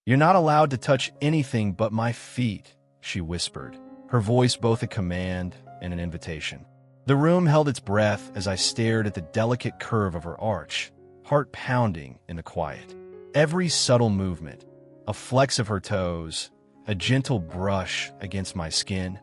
"You're not allowed to touch anything but my feet," she whispered, her voice both a command and an invitation. The room held its breath as I stared at the delicate curve of her arch, heart pounding in the quiet. Every subtle movement, a flex of her toes, a gentle brush against my skin,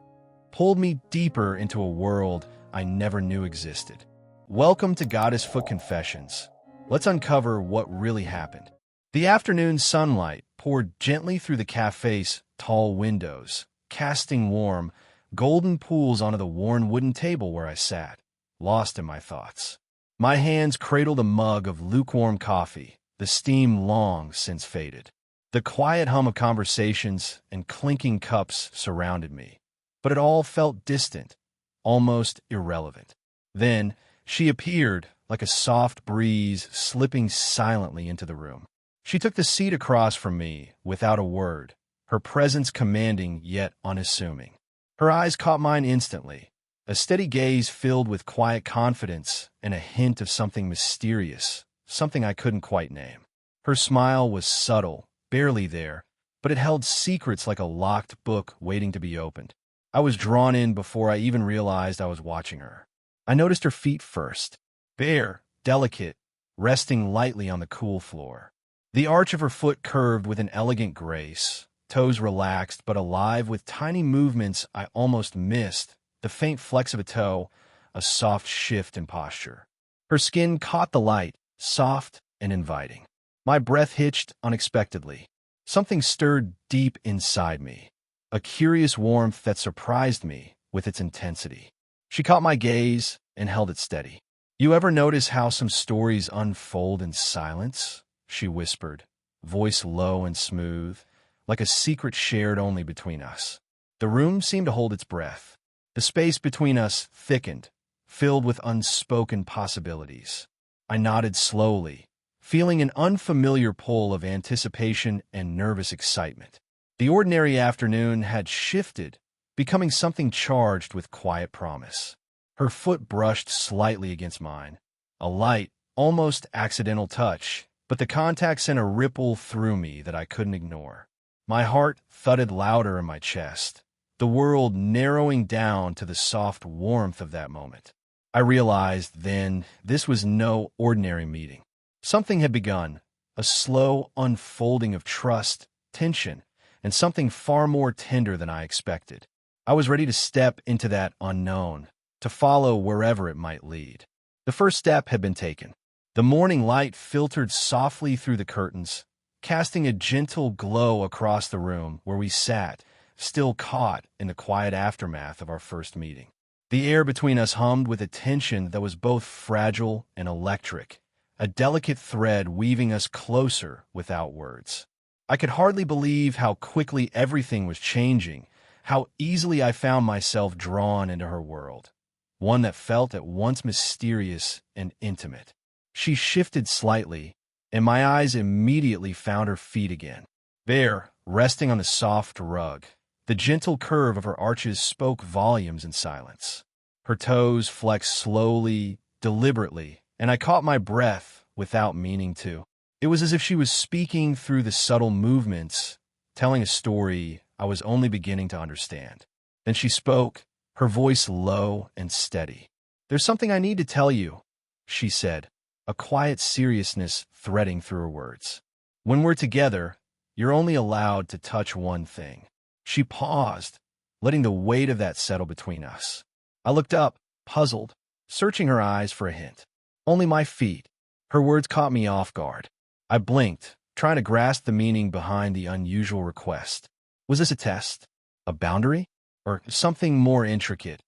pulled me deeper into a world I never knew existed. Welcome to Goddess Foot Confessions. Let's uncover what really happened. The afternoon sunlight poured gently through the cafe's tall windows, casting warm, golden pools onto the worn wooden table where I sat, lost in my thoughts. My hands cradled a mug of lukewarm coffee, the steam long since faded. The quiet hum of conversations and clinking cups surrounded me, but it all felt distant, almost irrelevant. Then she appeared, like a soft breeze slipping silently into the room. She took the seat across from me without a word, her presence commanding yet unassuming. Her eyes caught mine instantly, a steady gaze filled with quiet confidence and a hint of something mysterious, something I couldn't quite name. Her smile was subtle, barely there, but it held secrets like a locked book waiting to be opened. I was drawn in before I even realized I was watching her. I noticed her feet first, bare, delicate, resting lightly on the cool floor. The arch of her foot curved with an elegant grace, toes relaxed but alive with tiny movements I almost missed, the faint flex of a toe, a soft shift in posture. Her skin caught the light, soft and inviting. My breath hitched unexpectedly. Something stirred deep inside me, a curious warmth that surprised me with its intensity. She caught my gaze and held it steady. "You ever notice how some stories unfold in silence?" she whispered, voice low and smooth, like a secret shared only between us. The room seemed to hold its breath. The space between us thickened, filled with unspoken possibilities. I nodded slowly, feeling an unfamiliar pull of anticipation and nervous excitement. The ordinary afternoon had shifted, becoming something charged with quiet promise. Her foot brushed slightly against mine, a light, almost accidental touch, but the contact sent a ripple through me that I couldn't ignore. My heart thudded louder in my chest, the world narrowing down to the soft warmth of that moment. I realized then this was no ordinary meeting. Something had begun, a slow unfolding of trust, tension, and something far more tender than I expected. I was ready to step into that unknown, to follow wherever it might lead. The first step had been taken. The morning light filtered softly through the curtains, casting a gentle glow across the room where we sat, still caught in the quiet aftermath of our first meeting. The air between us hummed with a tension that was both fragile and electric, a delicate thread weaving us closer without words. I could hardly believe how quickly everything was changing, how easily I found myself drawn into her world, one that felt at once mysterious and intimate. She shifted slightly, and my eyes immediately found her feet again. There, resting on the soft rug, the gentle curve of her arches spoke volumes in silence. Her toes flexed slowly, deliberately, and I caught my breath without meaning to. It was as if she was speaking through the subtle movements, telling a story I was only beginning to understand. Then she spoke, her voice low and steady. "There's something I need to tell you," she said, a quiet seriousness threading through her words. "When we're together, you're only allowed to touch one thing." She paused, letting the weight of that settle between us. I looked up, puzzled, searching her eyes for a hint. "Only my feet." Her words caught me off guard. I blinked, trying to grasp the meaning behind the unusual request. Was this a test? A boundary? Or something more intricate?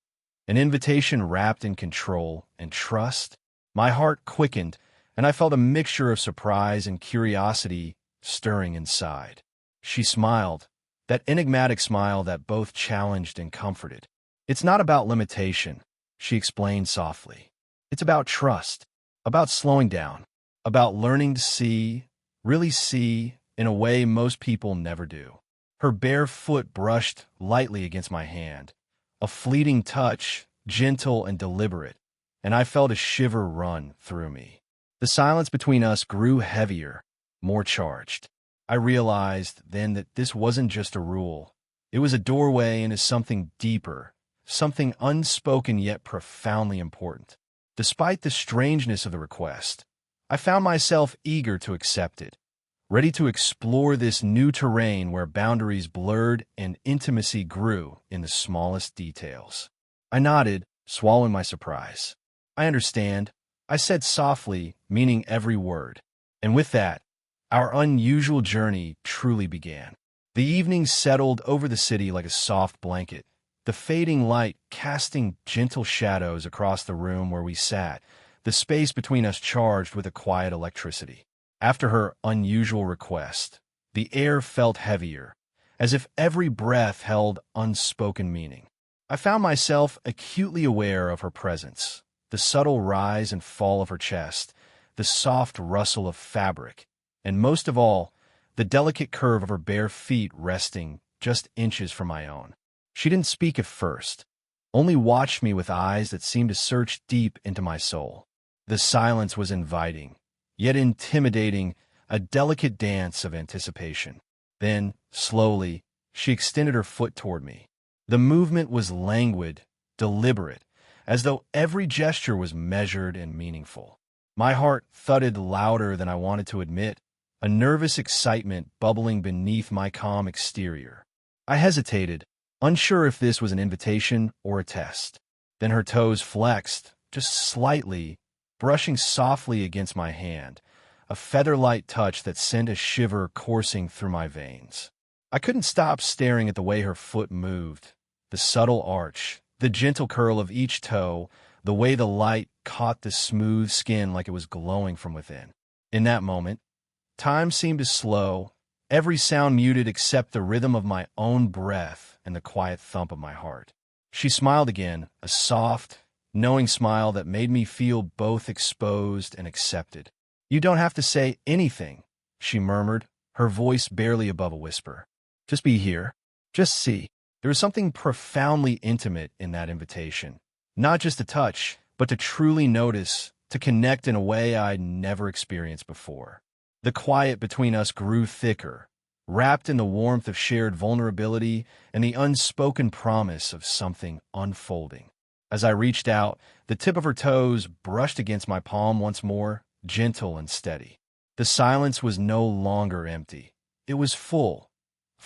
An invitation wrapped in control and trust? My heart quickened, and I felt a mixture of surprise and curiosity stirring inside. She smiled, that enigmatic smile that both challenged and comforted. "It's not about limitation," she explained softly. "It's about trust, about slowing down, about learning to see, really see, in a way most people never do." Her bare foot brushed lightly against my hand, a fleeting touch, gentle and deliberate, and I felt a shiver run through me. The silence between us grew heavier, more charged. I realized then that this wasn't just a rule. It was a doorway into something deeper, something unspoken yet profoundly important. Despite the strangeness of the request, I found myself eager to accept it, ready to explore this new terrain where boundaries blurred and intimacy grew in the smallest details. I nodded, swallowing my surprise. "I understand," I said softly, meaning every word. And with that, our unusual journey truly began. The evening settled over the city like a soft blanket, the fading light casting gentle shadows across the room where we sat, the space between us charged with a quiet electricity. After her unusual request, the air felt heavier, as if every breath held unspoken meaning. I found myself acutely aware of her presence, the subtle rise and fall of her chest, the soft rustle of fabric, and most of all, the delicate curve of her bare feet resting just inches from my own. She didn't speak at first, only watched me with eyes that seemed to search deep into my soul. The silence was inviting, yet intimidating, a delicate dance of anticipation. Then, slowly, she extended her foot toward me. The movement was languid, deliberate, as though every gesture was measured and meaningful. My heart thudded louder than I wanted to admit, a nervous excitement bubbling beneath my calm exterior. I hesitated, unsure if this was an invitation or a test. Then her toes flexed, just slightly, brushing softly against my hand, a feather-light touch that sent a shiver coursing through my veins. I couldn't stop staring at the way her foot moved, the subtle arch, the gentle curl of each toe, the way the light caught the smooth skin like it was glowing from within. In that moment, time seemed to slow, every sound muted except the rhythm of my own breath and the quiet thump of my heart. She smiled again, a soft, knowing smile that made me feel both exposed and accepted. "You don't have to say anything," she murmured, her voice barely above a whisper. "Just be here. Just see." There was something profoundly intimate in that invitation. Not just to touch, but to truly notice, to connect in a way I'd never experienced before. The quiet between us grew thicker, wrapped in the warmth of shared vulnerability and the unspoken promise of something unfolding. As I reached out, the tip of her toes brushed against my palm once more, gentle and steady. The silence was no longer empty. It was full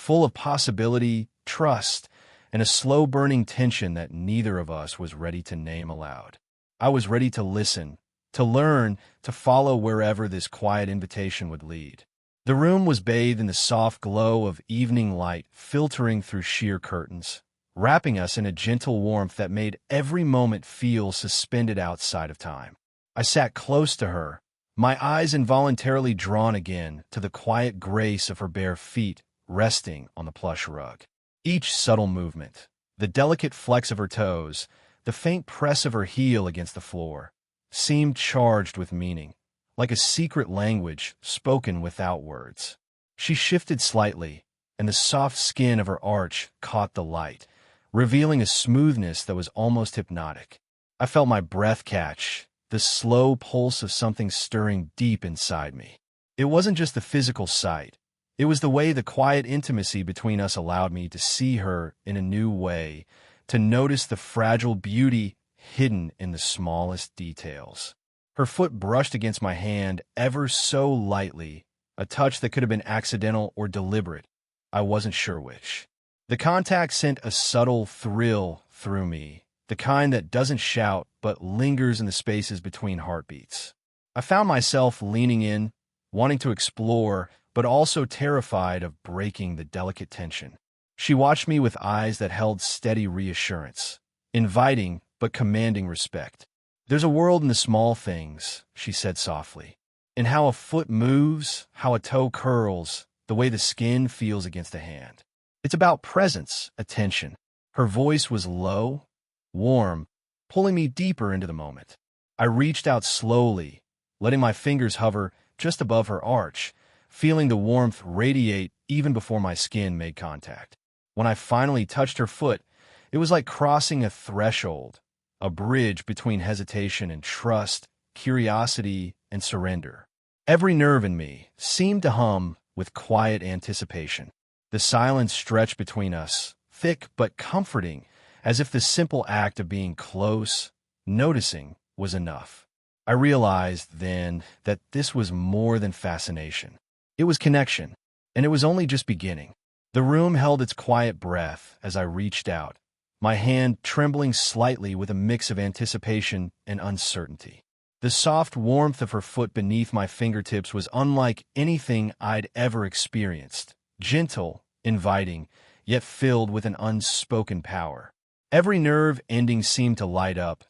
of possibility, trust, and a slow-burning tension that neither of us was ready to name aloud. I was ready to listen, to learn, to follow wherever this quiet invitation would lead. The room was bathed in the soft glow of evening light filtering through sheer curtains, wrapping us in a gentle warmth that made every moment feel suspended outside of time. I sat close to her, my eyes involuntarily drawn again to the quiet grace of her bare feet resting on the plush rug. Each subtle movement, the delicate flex of her toes, the faint press of her heel against the floor, seemed charged with meaning, like a secret language spoken without words. She shifted slightly, and the soft skin of her arch caught the light, revealing a smoothness that was almost hypnotic. I felt my breath catch, the slow pulse of something stirring deep inside me. It wasn't just the physical sight. It was the way the quiet intimacy between us allowed me to see her in a new way, to notice the fragile beauty hidden in the smallest details. Her foot brushed against my hand ever so lightly, a touch that could have been accidental or deliberate. I wasn't sure which. The contact sent a subtle thrill through me, the kind that doesn't shout but lingers in the spaces between heartbeats. I found myself leaning in, wanting to explore, but also terrified of breaking the delicate tension. She watched me with eyes that held steady reassurance, inviting but commanding respect. "There's a world in the small things," she said softly, "in how a foot moves, how a toe curls, the way the skin feels against a hand. It's about presence, attention." Her voice was low, warm, pulling me deeper into the moment. I reached out slowly, letting my fingers hover just above her arch, feeling the warmth radiate even before my skin made contact. When I finally touched her foot, it was like crossing a threshold, a bridge between hesitation and trust, curiosity and surrender. Every nerve in me seemed to hum, with quiet anticipation. The silence stretched between us, thick but comforting, as if the simple act of being close, noticing, was enough. I realized then that this was more than fascination. It was connection, and it was only just beginning. The room held its quiet breath as I reached out, my hand trembling slightly with a mix of anticipation and uncertainty. The soft warmth of her foot beneath my fingertips was unlike anything I'd ever experienced, gentle, inviting, yet filled with an unspoken power. Every nerve ending seemed to light up,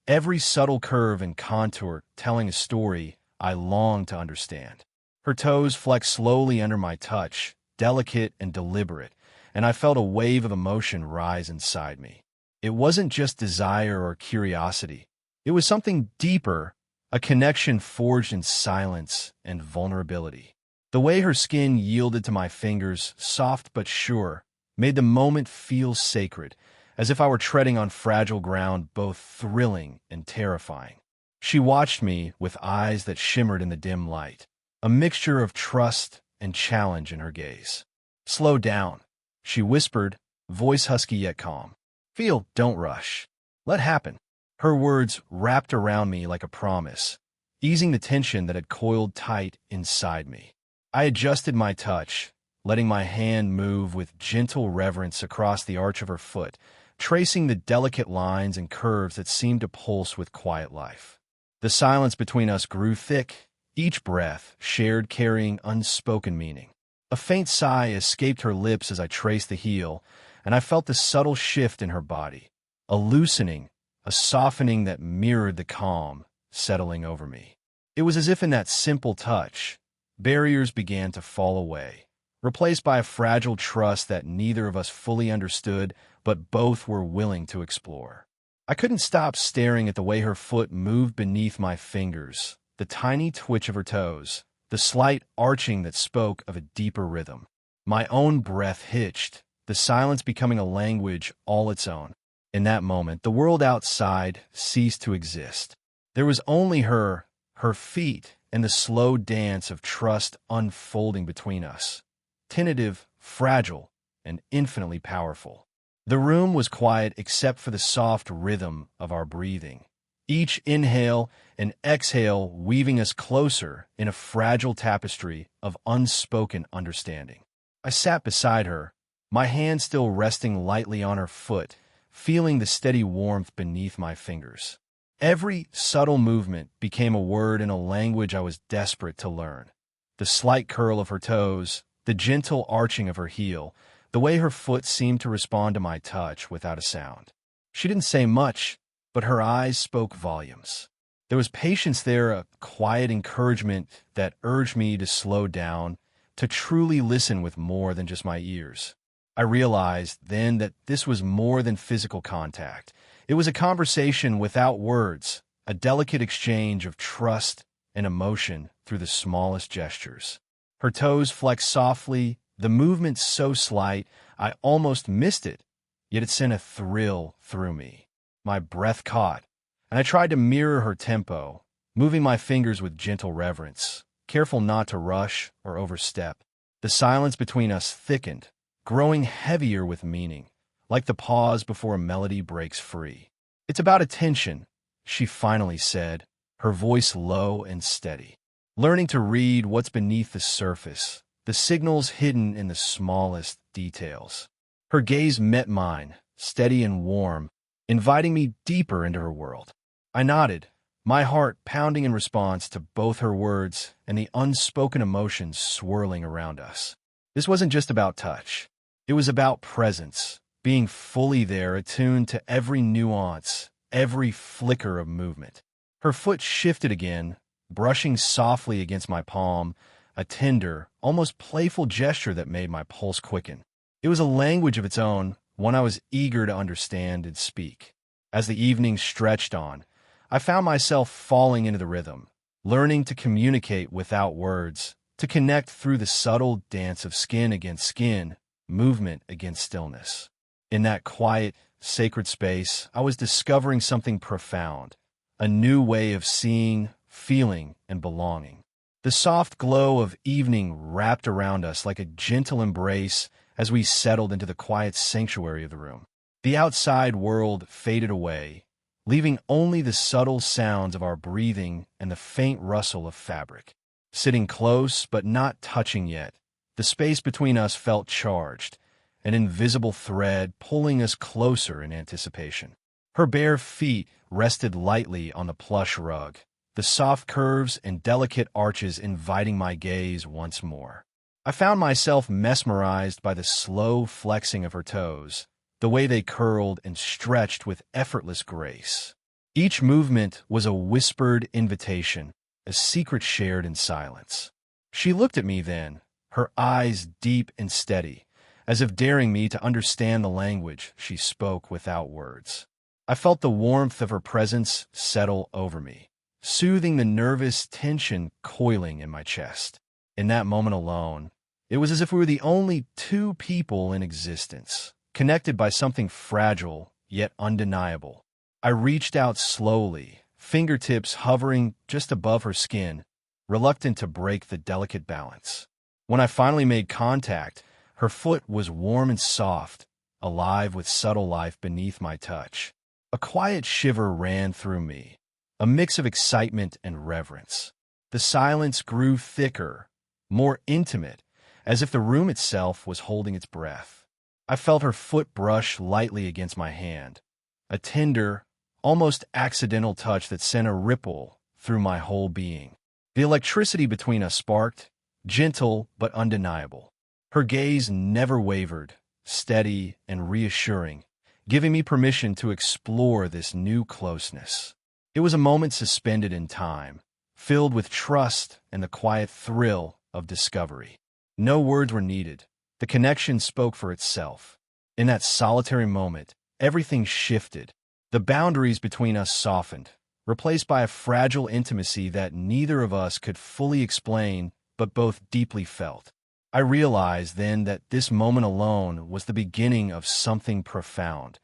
every subtle curve and contour telling a story I longed to understand. Her toes flexed slowly under my touch, delicate and deliberate, and I felt a wave of emotion rise inside me. It wasn't just desire or curiosity. It was something deeper, a connection forged in silence and vulnerability. The way her skin yielded to my fingers, soft but sure, made the moment feel sacred, as if I were treading on fragile ground, both thrilling and terrifying. She watched me with eyes that shimmered in the dim light, a mixture of trust and challenge in her gaze. "Slow down," she whispered, voice husky yet calm. "Feel, don't rush. Let happen." Her words wrapped around me like a promise, easing the tension that had coiled tight inside me. I adjusted my touch, letting my hand move with gentle reverence across the arch of her foot, tracing the delicate lines and curves that seemed to pulse with quiet life. The silence between us grew thick, each breath shared carrying unspoken meaning. A faint sigh escaped her lips as I traced the heel, and I felt the subtle shift in her body, a loosening, a softening that mirrored the calm settling over me. It was as if in that simple touch, barriers began to fall away, replaced by a fragile trust that neither of us fully understood, but both were willing to explore. I couldn't stop staring at the way her foot moved beneath my fingers, the tiny twitch of her toes, the slight arching that spoke of a deeper rhythm. My own breath hitched, the silence becoming a language all its own. In that moment, the world outside ceased to exist. There was only her feet, and the slow dance of trust unfolding between us. Tentative, fragile, and infinitely powerful. The room was quiet except for the soft rhythm of our breathing, each inhale and exhale weaving us closer in a fragile tapestry of unspoken understanding. I sat beside her, my hand still resting lightly on her foot, feeling the steady warmth beneath my fingers. Every subtle movement became a word in a language I was desperate to learn. The slight curl of her toes, the gentle arching of her heel, the way her foot seemed to respond to my touch without a sound. She didn't say much, but her eyes spoke volumes. There was patience there, a quiet encouragement that urged me to slow down, to truly listen with more than just my ears. I realized then that this was more than physical contact. It was a conversation without words, a delicate exchange of trust and emotion through the smallest gestures. Her toes flexed softly, the movement so slight I almost missed it, yet it sent a thrill through me. My breath caught, and I tried to mirror her tempo, moving my fingers with gentle reverence, careful not to rush or overstep. The silence between us thickened, growing heavier with meaning, like the pause before a melody breaks free. "It's about attention," she finally said, her voice low and steady. "Learning to read what's beneath the surface, the signals hidden in the smallest details." Her gaze met mine, steady and warm, inviting me deeper into her world. I nodded, my heart pounding in response to both her words and the unspoken emotions swirling around us. This wasn't just about touch. It was about presence, being fully there, attuned to every nuance, every flicker of movement. Her foot shifted again, brushing softly against my palm, a tender, almost playful gesture that made my pulse quicken. It was a language of its own, one I was eager to understand and speak. As the evening stretched on, I found myself falling into the rhythm, learning to communicate without words, to connect through the subtle dance of skin against skin, movement against stillness. In that quiet, sacred space, I was discovering something profound, a new way of seeing, feeling, and belonging. The soft glow of evening wrapped around us like a gentle embrace as we settled into the quiet sanctuary of the room. The outside world faded away, leaving only the subtle sounds of our breathing and the faint rustle of fabric. Sitting close but not touching yet, the space between us felt charged, an invisible thread pulling us closer in anticipation. Her bare feet rested lightly on the plush rug, the soft curves and delicate arches inviting my gaze once more. I found myself mesmerized by the slow flexing of her toes, the way they curled and stretched with effortless grace. Each movement was a whispered invitation, a secret shared in silence. She looked at me then, her eyes deep and steady, as if daring me to understand the language she spoke without words. I felt the warmth of her presence settle over me, soothing the nervous tension coiling in my chest. In that moment alone, it was as if we were the only two people in existence, connected by something fragile yet undeniable. I reached out slowly, fingertips hovering just above her skin, reluctant to break the delicate balance. When I finally made contact, her foot was warm and soft, alive with subtle life beneath my touch. A quiet shiver ran through me, a mix of excitement and reverence. The silence grew thicker, more intimate, as if the room itself was holding its breath. I felt her foot brush lightly against my hand, a tender, almost accidental touch that sent a ripple through my whole being. The electricity between us sparked, gentle but undeniable. Her gaze never wavered, steady and reassuring, giving me permission to explore this new closeness. It was a moment suspended in time, filled with trust and the quiet thrill of discovery. No words were needed. The connection spoke for itself. In that solitary moment, everything shifted. The boundaries between us softened, replaced by a fragile intimacy that neither of us could fully explain but both deeply felt. I realized then that this moment alone was the beginning of something profound,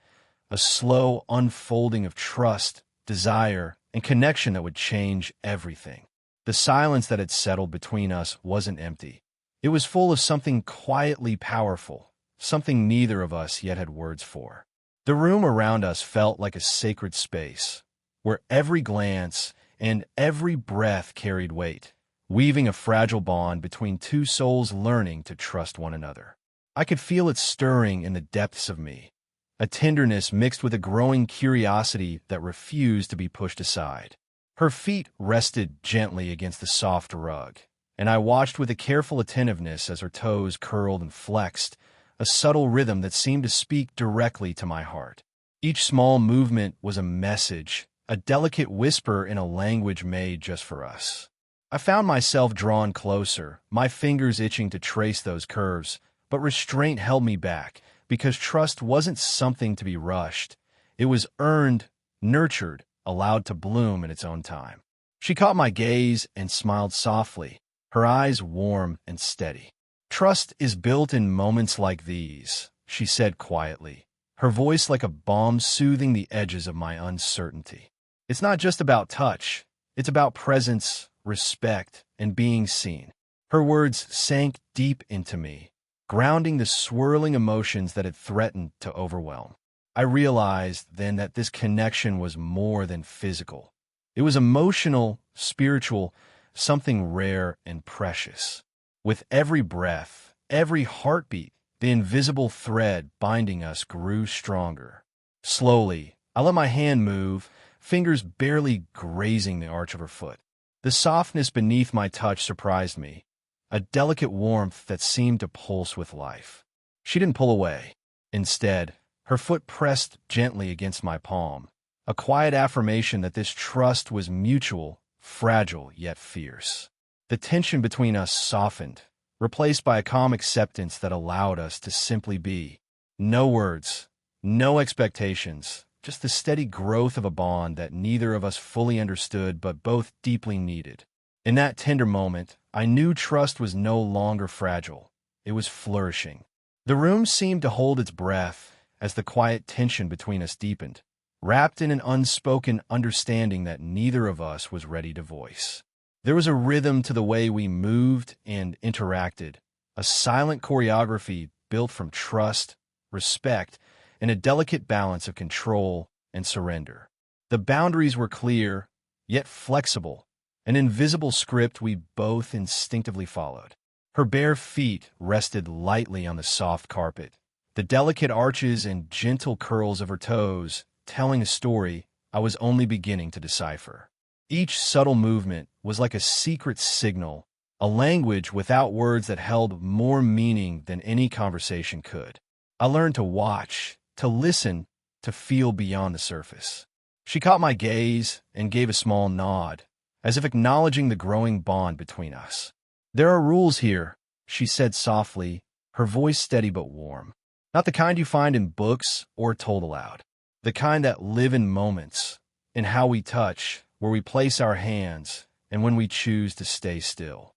a slow unfolding of trust, desire, and connection that would change everything. The silence that had settled between us wasn't empty. It was full of something quietly powerful, something neither of us yet had words for. The room around us felt like a sacred space, where every glance and every breath carried weight, weaving a fragile bond between two souls learning to trust one another. I could feel it stirring in the depths of me, a tenderness mixed with a growing curiosity that refused to be pushed aside. Her feet rested gently against the soft rug, and I watched with a careful attentiveness as her toes curled and flexed, a subtle rhythm that seemed to speak directly to my heart. Each small movement was a message, a delicate whisper in a language made just for us. I found myself drawn closer, my fingers itching to trace those curves, but restraint held me back, because trust wasn't something to be rushed. It was earned, nurtured, allowed to bloom in its own time. She caught my gaze and smiled softly, her eyes warm and steady. "Trust is built in moments like these," she said quietly, her voice like a balm soothing the edges of my uncertainty. "It's not just about touch. It's about presence, respect, and being seen." Her words sank deep into me, grounding the swirling emotions that had threatened to overwhelm. I realized then that this connection was more than physical. It was emotional, spiritual, something rare and precious. With every breath, every heartbeat, the invisible thread binding us grew stronger. Slowly, I let my hand move, fingers barely grazing the arch of her foot. The softness beneath my touch surprised me, a delicate warmth that seemed to pulse with life. She didn't pull away. Instead, her foot pressed gently against my palm, a quiet affirmation that this trust was mutual, fragile yet fierce. The tension between us softened, replaced by a calm acceptance that allowed us to simply be. No words, no expectations, just the steady growth of a bond that neither of us fully understood but both deeply needed. In that tender moment, I knew trust was no longer fragile. It was flourishing. The room seemed to hold its breath as the quiet tension between us deepened, wrapped in an unspoken understanding that neither of us was ready to voice. There was a rhythm to the way we moved and interacted, a silent choreography built from trust, respect, and a delicate balance of control and surrender. The boundaries were clear, yet flexible, an invisible script we both instinctively followed. Her bare feet rested lightly on the soft carpet, the delicate arches and gentle curls of her toes telling a story I was only beginning to decipher. Each subtle movement was like a secret signal, a language without words that held more meaning than any conversation could. I learned to watch, to listen, to feel beyond the surface. She caught my gaze and gave a small nod, as if acknowledging the growing bond between us. "There are rules here," she said softly, her voice steady but warm. "Not the kind you find in books or told aloud. The kind that live in moments, in how we touch, where we place our hands, and when we choose to stay still."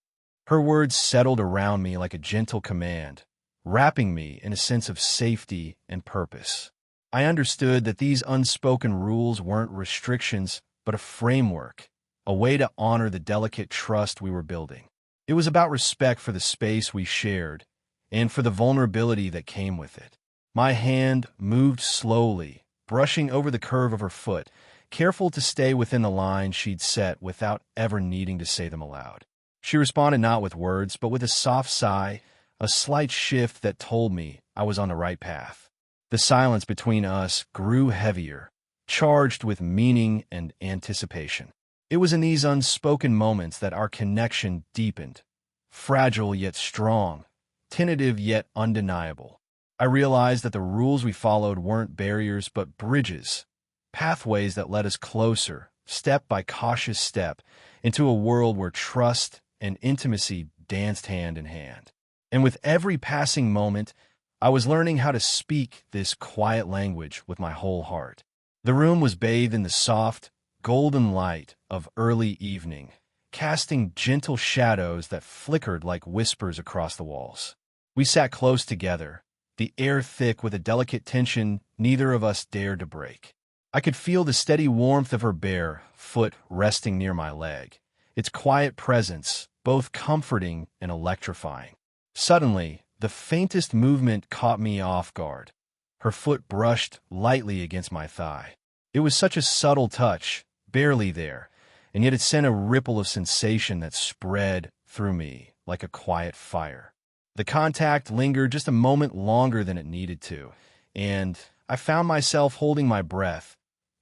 Her words settled around me like a gentle command, wrapping me in a sense of safety and purpose. I understood that these unspoken rules weren't restrictions, but a framework, a way to honor the delicate trust we were building. It was about respect for the space we shared, and for the vulnerability that came with it. My hand moved slowly, brushing over the curve of her foot, careful to stay within the lines she'd set without ever needing to say them aloud. She responded not with words, but with a soft sigh, a slight shift that told me I was on the right path. The silence between us grew heavier, charged with meaning and anticipation. It was in these unspoken moments that our connection deepened, fragile yet strong, tentative yet undeniable. I realized that the rules we followed weren't barriers but bridges, pathways that led us closer, step by cautious step, into a world where trust and intimacy danced hand in hand. And with every passing moment, I was learning how to speak this quiet language with my whole heart. The room was bathed in the soft, golden light of early evening, casting gentle shadows that flickered like whispers across the walls. We sat close together, the air thick with a delicate tension neither of us dared to break. I could feel the steady warmth of her bare foot resting near my leg, its quiet presence both comforting and electrifying. Suddenly, the faintest movement caught me off guard. Her foot brushed lightly against my thigh. It was such a subtle touch, barely there, and yet it sent a ripple of sensation that spread through me like a quiet fire. The contact lingered just a moment longer than it needed to, and I found myself holding my breath,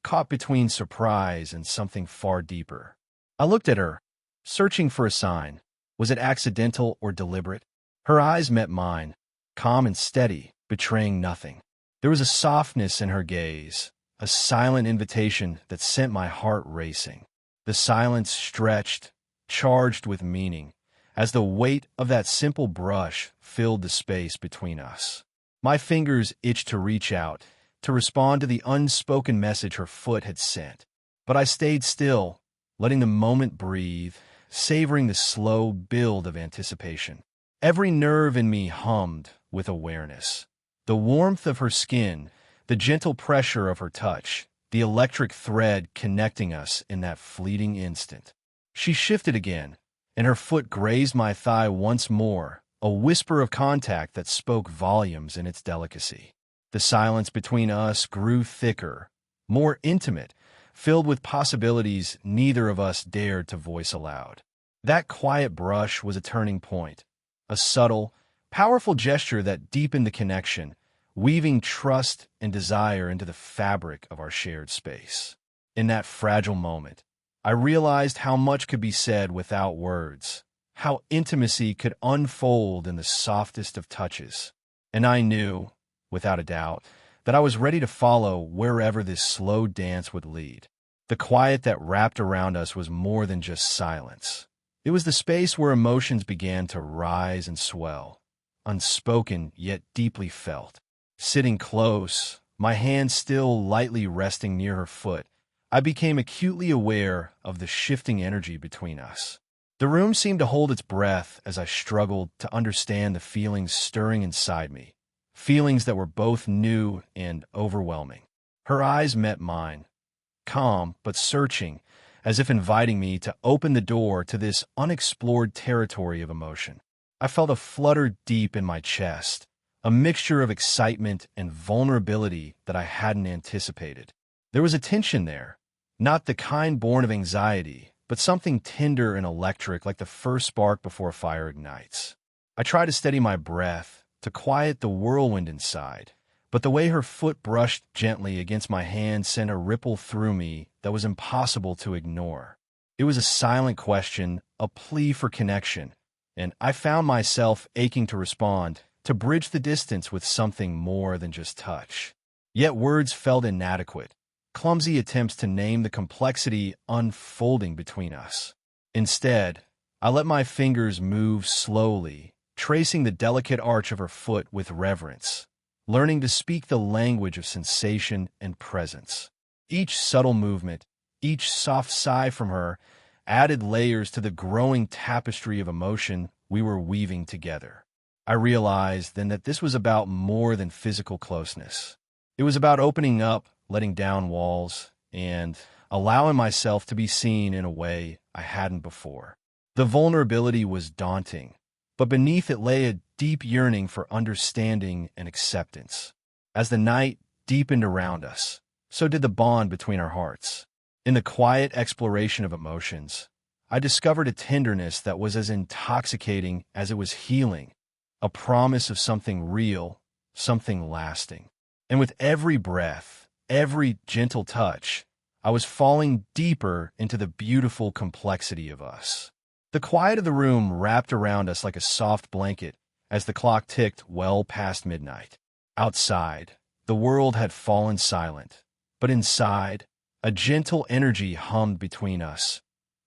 caught between surprise and something far deeper. I looked at her, searching for a sign. Was it accidental or deliberate? Her eyes met mine, calm and steady, betraying nothing. There was a softness in her gaze, a silent invitation that sent my heart racing. The silence stretched, charged with meaning, as the weight of that simple brush filled the space between us. My fingers itched to reach out, to respond to the unspoken message her foot had sent. But I stayed still, letting the moment breathe, savoring the slow build of anticipation. Every nerve in me hummed with awareness. The warmth of her skin, the gentle pressure of her touch, the electric thread connecting us in that fleeting instant. She shifted again, and her foot grazed my thigh once more, a whisper of contact that spoke volumes in its delicacy. The silence between us grew thicker, more intimate, filled with possibilities neither of us dared to voice aloud. That quiet brush was a turning point, a subtle, powerful gesture that deepened the connection, weaving trust and desire into the fabric of our shared space. In that fragile moment, I realized how much could be said without words, how intimacy could unfold in the softest of touches. And I knew, without a doubt, that I was ready to follow wherever this slow dance would lead. The quiet that wrapped around us was more than just silence. It was the space where emotions began to rise and swell, unspoken yet deeply felt. Sitting close, my hand still lightly resting near her foot, I became acutely aware of the shifting energy between us. The room seemed to hold its breath as I struggled to understand the feelings stirring inside me, feelings that were both new and overwhelming. Her eyes met mine, calm but searching, as if inviting me to open the door to this unexplored territory of emotion. I felt a flutter deep in my chest, a mixture of excitement and vulnerability that I hadn't anticipated. There was a tension there, not the kind born of anxiety, but something tender and electric like the first spark before a fire ignites. I tried to steady my breath, to quiet the whirlwind inside, but the way her foot brushed gently against my hand sent a ripple through me that was impossible to ignore. It was a silent question, a plea for connection, and I found myself aching to respond, to bridge the distance with something more than just touch. Yet words felt inadequate, clumsy attempts to name the complexity unfolding between us. Instead, I let my fingers move slowly, tracing the delicate arch of her foot with reverence, learning to speak the language of sensation and presence. Each subtle movement, each soft sigh from her, added layers to the growing tapestry of emotion we were weaving together. I realized then that this was about more than physical closeness. It was about opening up, letting down walls, and allowing myself to be seen in a way I hadn't before. The vulnerability was daunting, but beneath it lay a deep yearning for understanding and acceptance. As the night deepened around us, so did the bond between our hearts. In the quiet exploration of emotions, I discovered a tenderness that was as intoxicating as it was healing, a promise of something real, something lasting. And with every breath, every gentle touch, I was falling deeper into the beautiful complexity of us. The quiet of the room wrapped around us like a soft blanket as the clock ticked well past midnight. Outside, the world had fallen silent, but inside, a gentle energy hummed between us,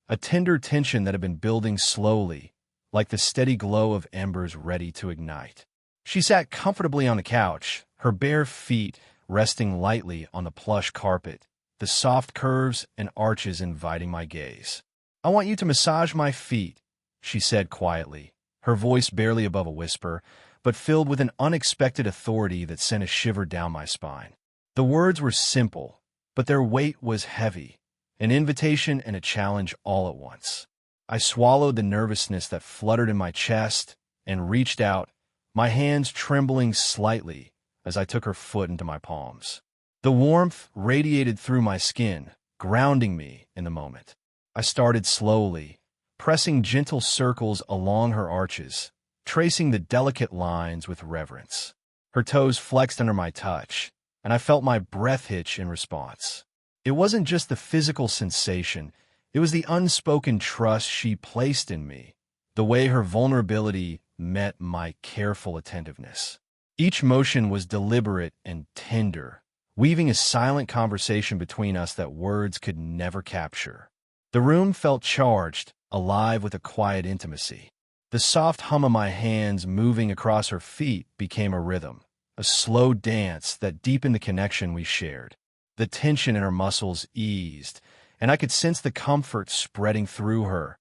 a tender tension that had been building slowly, like the steady glow of embers ready to ignite. She sat comfortably on the couch, her bare feet resting lightly on the plush carpet, the soft curves and arches inviting my gaze. "I want you to massage my feet," she said quietly, her voice barely above a whisper, but filled with an unexpected authority that sent a shiver down my spine. The words were simple, but their weight was heavy, an invitation and a challenge all at once. I swallowed the nervousness that fluttered in my chest and reached out, my hands trembling slightly as I took her foot into my palms. The warmth radiated through my skin, grounding me in the moment. I started slowly, pressing gentle circles along her arches, tracing the delicate lines with reverence. Her toes flexed under my touch, and I felt my breath hitch in response. It wasn't just the physical sensation, it was the unspoken trust she placed in me, the way her vulnerability met my careful attentiveness. Each motion was deliberate and tender, weaving a silent conversation between us that words could never capture. The room felt charged, alive with a quiet intimacy. The soft hum of my hands moving across her feet became a rhythm, a slow dance that deepened the connection we shared. The tension in her muscles eased, and I could sense the comfort spreading through her,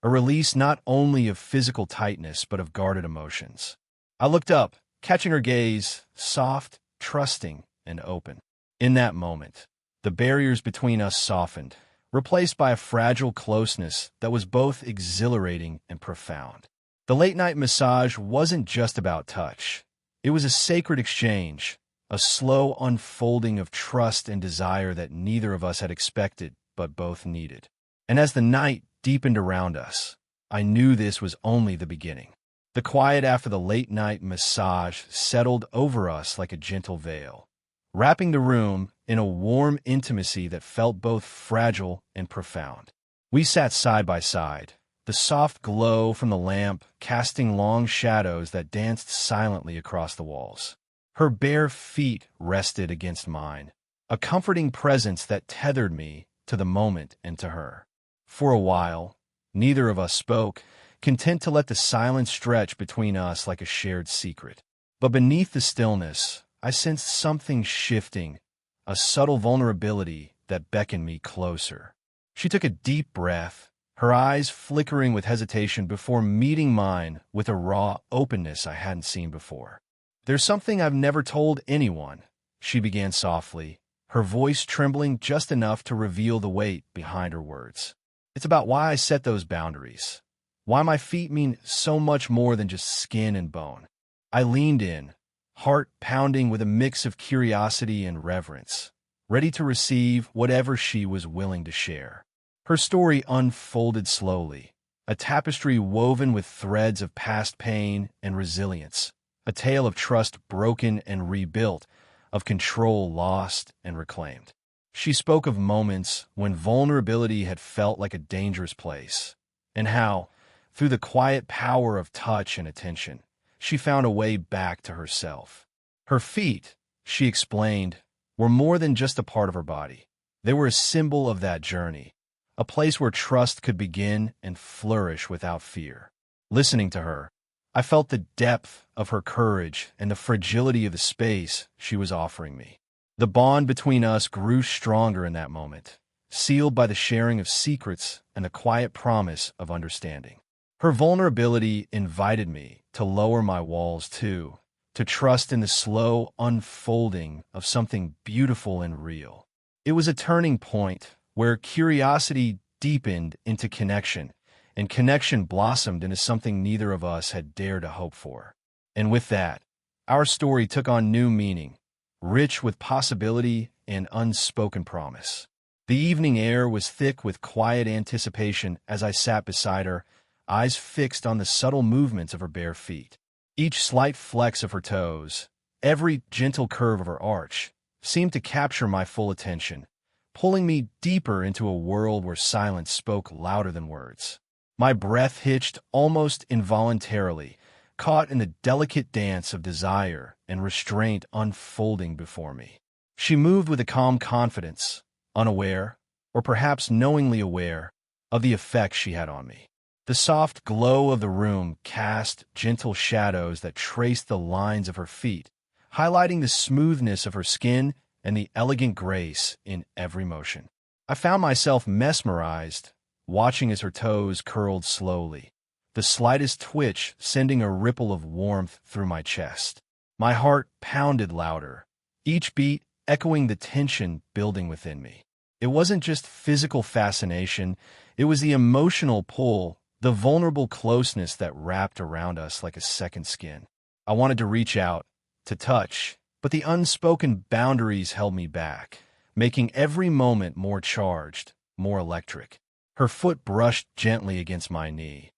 a release not only of physical tightness but of guarded emotions. I looked up, catching her gaze, soft, trusting, and open. In that moment, the barriers between us softened, replaced by a fragile closeness that was both exhilarating and profound. The late-night massage wasn't just about touch. It was a sacred exchange, a slow unfolding of trust and desire that neither of us had expected but both needed. And as the night deepened around us, I knew this was only the beginning. The quiet after the late-night massage settled over us like a gentle veil, wrapping the room in a warm intimacy that felt both fragile and profound. We sat side by side, the soft glow from the lamp casting long shadows that danced silently across the walls. Her bare feet rested against mine, a comforting presence that tethered me to the moment and to her. For a while, neither of us spoke, content to let the silence stretch between us like a shared secret. But beneath the stillness, I sensed something shifting, a subtle vulnerability that beckoned me closer. She took a deep breath, her eyes flickering with hesitation before meeting mine with a raw openness I hadn't seen before. "There's something I've never told anyone," she began softly, her voice trembling just enough to reveal the weight behind her words. It's about why I set those boundaries, why my feet mean so much more than just skin and bone. I leaned in, heart pounding with a mix of curiosity and reverence, ready to receive whatever she was willing to share. Her story unfolded slowly, a tapestry woven with threads of past pain and resilience, a tale of trust broken and rebuilt, of control lost and reclaimed. She spoke of moments when vulnerability had felt like a dangerous place, and how, through the quiet power of touch and attention, she found a way back to herself. Her feet, she explained, were more than just a part of her body. They were a symbol of that journey, a place where trust could begin and flourish without fear. Listening to her, I felt the depth of her courage and the fragility of the space she was offering me. The bond between us grew stronger in that moment, sealed by the sharing of secrets and the quiet promise of understanding. Her vulnerability invited me to lower my walls too, to trust in the slow unfolding of something beautiful and real. It was a turning point where curiosity deepened into connection, and connection blossomed into something neither of us had dared to hope for. And with that, our story took on new meaning, rich with possibility and unspoken promise. The evening air was thick with quiet anticipation as I sat beside her, eyes fixed on the subtle movements of her bare feet. Each slight flex of her toes, every gentle curve of her arch, seemed to capture my full attention, pulling me deeper into a world where silence spoke louder than words. My breath hitched almost involuntarily, caught in the delicate dance of desire and restraint unfolding before me. She moved with a calm confidence, unaware, or perhaps knowingly aware, of the effect she had on me. The soft glow of the room cast gentle shadows that traced the lines of her feet, highlighting the smoothness of her skin and the elegant grace in every motion. I found myself mesmerized, watching as her toes curled slowly, the slightest twitch sending a ripple of warmth through my chest. My heart pounded louder, each beat echoing the tension building within me. It wasn't just physical fascination, it was the emotional pull, the vulnerable closeness that wrapped around us like a second skin. I wanted to reach out, to touch, but the unspoken boundaries held me back, making every moment more charged, more electric. Her foot brushed gently against my knee,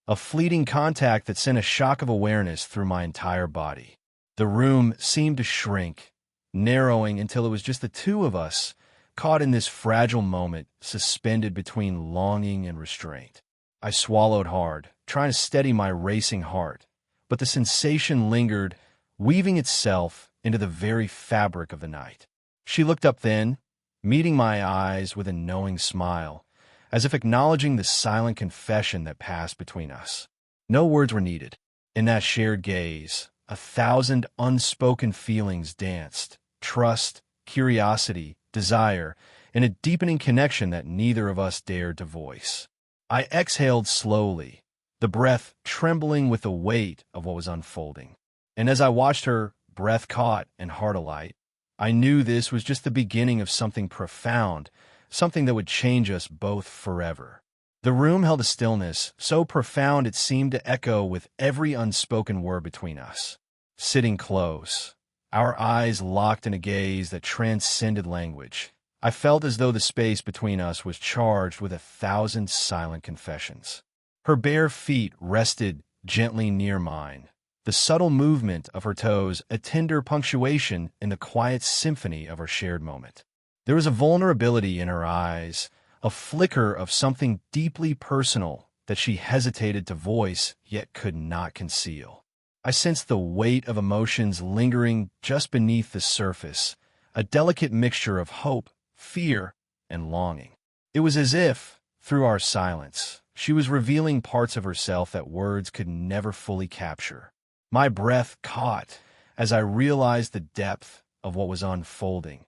a fleeting contact that sent a shock of awareness through my entire body. The room seemed to shrink, narrowing until it was just the two of us, caught in this fragile moment, suspended between longing and restraint. I swallowed hard, trying to steady my racing heart, but the sensation lingered, weaving itself into the very fabric of the night. She looked up then, meeting my eyes with a knowing smile, as if acknowledging the silent confession that passed between us. No words were needed. In that shared gaze, 1,000 unspoken feelings danced: trust, curiosity, desire, and a deepening connection that neither of us dared to voice. I exhaled slowly, the breath trembling with the weight of what was unfolding. And as I watched her, breath caught and heart alight, I knew this was just the beginning of something profound, something that would change us both forever. The room held a stillness so profound it seemed to echo with every unspoken word between us. Sitting close, our eyes locked in a gaze that transcended language, I felt as though the space between us was charged with 1,000 silent confessions. Her bare feet rested gently near mine, the subtle movement of her toes a tender punctuation in the quiet symphony of our shared moment. There was a vulnerability in her eyes, a flicker of something deeply personal that she hesitated to voice yet could not conceal. I sensed the weight of emotions lingering just beneath the surface, a delicate mixture of hope, fear, and longing. It was as if, through our silence, she was revealing parts of herself that words could never fully capture. My breath caught as I realized the depth of what was unfolding,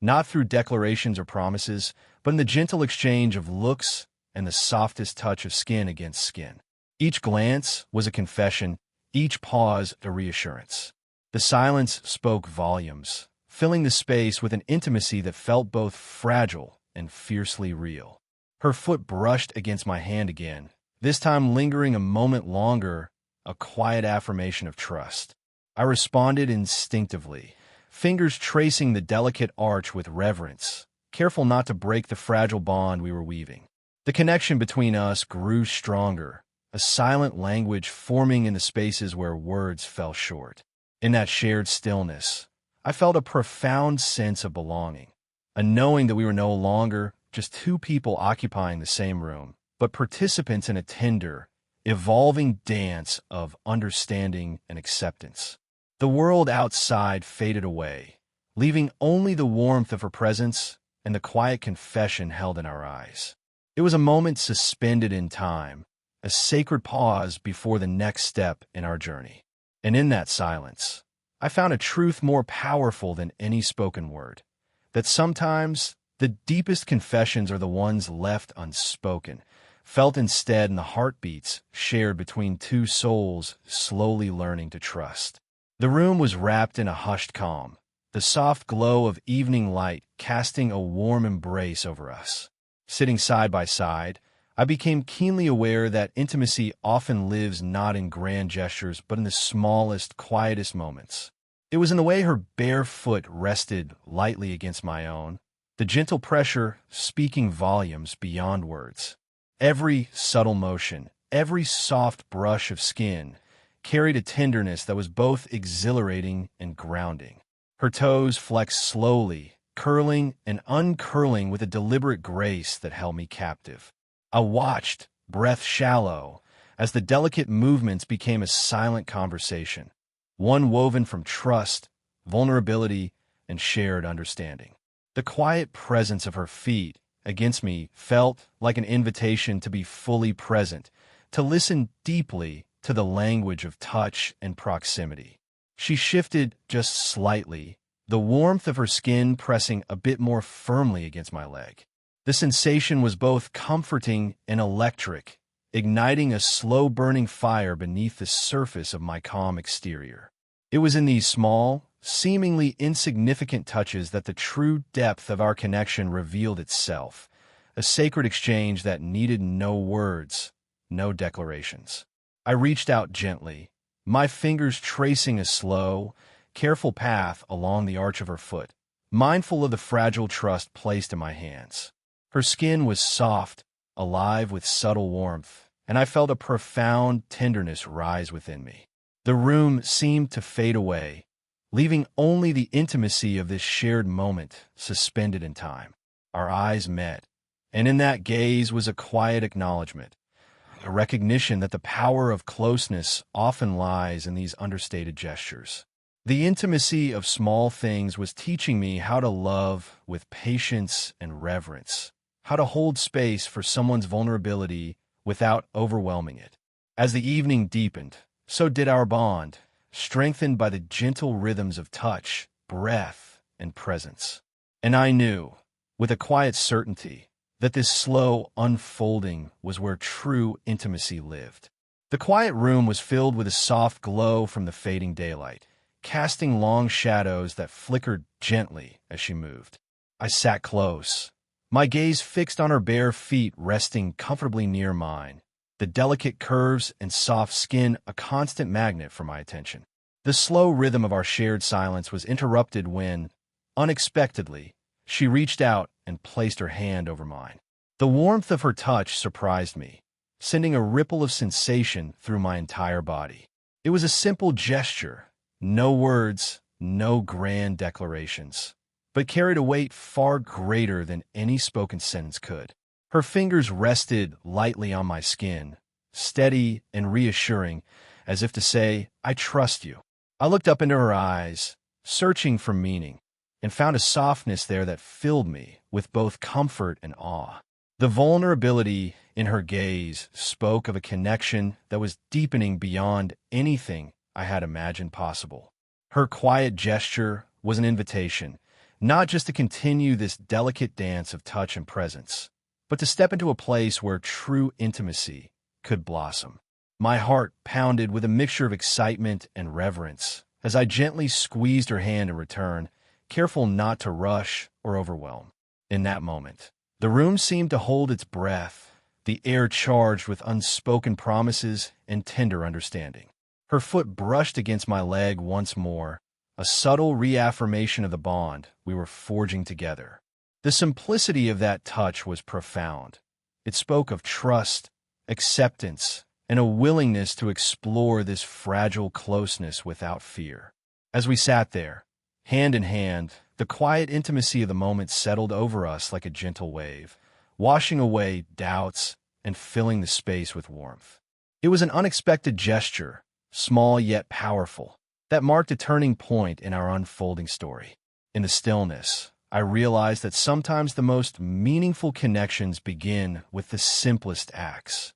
not through declarations or promises, but in the gentle exchange of looks and the softest touch of skin against skin. Each glance was a confession, each pause a reassurance. The silence spoke volumes, filling the space with an intimacy that felt both fragile and fiercely real. Her foot brushed against my hand again, this time lingering a moment longer, a quiet affirmation of trust. I responded instinctively, fingers tracing the delicate arch with reverence, careful not to break the fragile bond we were weaving. The connection between us grew stronger, a silent language forming in the spaces where words fell short. In that shared stillness, I felt a profound sense of belonging, a knowing that we were no longer just two people occupying the same room, but participants in a tender, evolving dance of understanding and acceptance. The world outside faded away, leaving only the warmth of her presence and the quiet confession held in our eyes. It was a moment suspended in time, a sacred pause before the next step in our journey. And in that silence, I found a truth more powerful than any spoken word, that sometimes the deepest confessions are the ones left unspoken, felt instead in the heartbeats shared between two souls slowly learning to trust. The room was wrapped in a hushed calm, the soft glow of evening light casting a warm embrace over us. Sitting side by side, I became keenly aware that intimacy often lives not in grand gestures but in the smallest, quietest moments. It was in the way her bare foot rested lightly against my own, the gentle pressure speaking volumes beyond words. Every subtle motion, every soft brush of skin carried a tenderness that was both exhilarating and grounding. Her toes flexed slowly, curling and uncurling with a deliberate grace that held me captive. I watched, breath shallow, as the delicate movements became a silent conversation, one woven from trust, vulnerability, and shared understanding. The quiet presence of her feet against me felt like an invitation to be fully present, to listen deeply to the language of touch and proximity. She shifted just slightly, the warmth of her skin pressing a bit more firmly against my leg. The sensation was both comforting and electric, igniting a slow-burning fire beneath the surface of my calm exterior. It was in these small, seemingly insignificant touches that the true depth of our connection revealed itself, a sacred exchange that needed no words, no declarations. I reached out gently, my fingers tracing a slow, careful path along the arch of her foot, mindful of the fragile trust placed in my hands. Her skin was soft, alive with subtle warmth, and I felt a profound tenderness rise within me. The room seemed to fade away, leaving only the intimacy of this shared moment suspended in time. Our eyes met, and in that gaze was a quiet acknowledgement, a recognition that the power of closeness often lies in these understated gestures. The intimacy of small things was teaching me how to love with patience and reverence, how to hold space for someone's vulnerability without overwhelming it. As the evening deepened, so did our bond, strengthened by the gentle rhythms of touch, breath, and presence. And I knew, with a quiet certainty, that this slow unfolding was where true intimacy lived. The quiet room was filled with a soft glow from the fading daylight, casting long shadows that flickered gently as she moved. I sat close, my gaze fixed on her bare feet resting comfortably near mine, the delicate curves and soft skin a constant magnet for my attention. The slow rhythm of our shared silence was interrupted when, unexpectedly, she reached out and placed her hand over mine. The warmth of her touch surprised me, sending a ripple of sensation through my entire body. It was a simple gesture, no words, no grand declarations, but carried a weight far greater than any spoken sentence could. Her fingers rested lightly on my skin, steady and reassuring, as if to say, "I trust you." I looked up into her eyes, searching for meaning, and found a softness there that filled me with both comfort and awe. The vulnerability in her gaze spoke of a connection that was deepening beyond anything I had imagined possible. Her quiet gesture was an invitation, not just to continue this delicate dance of touch and presence, but to step into a place where true intimacy could blossom. My heart pounded with a mixture of excitement and reverence as I gently squeezed her hand in return, careful not to rush or overwhelm. In that moment, the room seemed to hold its breath, the air charged with unspoken promises and tender understanding. Her foot brushed against my leg once more, a subtle reaffirmation of the bond we were forging together. The simplicity of that touch was profound. It spoke of trust, acceptance, and a willingness to explore this fragile closeness without fear. As we sat there, hand in hand, the quiet intimacy of the moment settled over us like a gentle wave, washing away doubts and filling the space with warmth. It was an unexpected gesture, small yet powerful, that marked a turning point in our unfolding story. In the stillness, I realized that sometimes the most meaningful connections begin with the simplest acts.